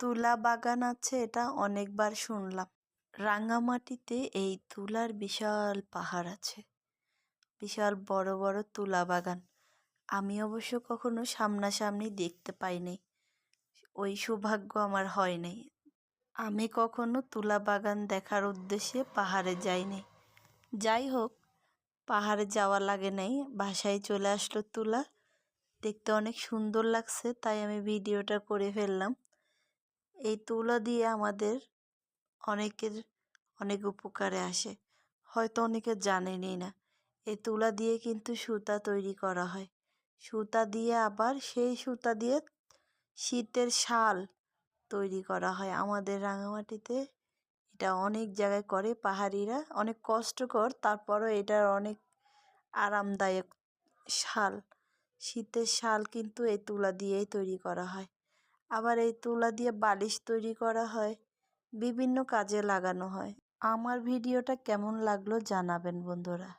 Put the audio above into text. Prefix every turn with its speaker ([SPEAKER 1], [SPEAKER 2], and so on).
[SPEAKER 1] তুলা বাগান আছে এটা অনেকবার শুনলাম। রাঙামাটিতে এই তুলার বিশাল পাহাড় আছে, বিশাল বড় বড় তুলা বাগান। আমি অবশ্য কখনো সামনাসামনি দেখতে পাইনি, ওই সৌভাগ্য আমার হয় নাই। আমি কখনো তুলা বাগান দেখার উদ্দেশ্যে পাহাড়ে যাইনি। যাই হোক, পাহাড়ে যাওয়া লাগে নাই, বাসায় চলে আসলো তুলা। দেখতে অনেক সুন্দর লাগছে, তাই আমি ভিডিওটা করে ফেললাম। এই তুলা দিয়ে আমাদের অনেকের অনেক উপকারে আসে, হয়তো অনেকে জানেনই না। এই তুলা দিয়ে কিন্তু সুতা তৈরি করা হয়। সুতা দিয়ে আবার সেই সুতা দিয়ে শীতের শাল তৈরি করা হয়। আমাদের রাঙামাটিতে এটা অনেক জায়গায় করে পাহাড়িরা, অনেক কষ্টকর, তারপরও এটার অনেক আরামদায়ক শাল। শীতের শাল কিন্তু এই তুলা দিয়েই তৈরি করা হয়। আবার এই তুলা দিয়ে বালিশ তৈরি করা হয়, বিভিন্ন কাজে লাগানো হয়। আমার ভিডিওটা কেমন লাগলো জানাবেন বন্ধুরা।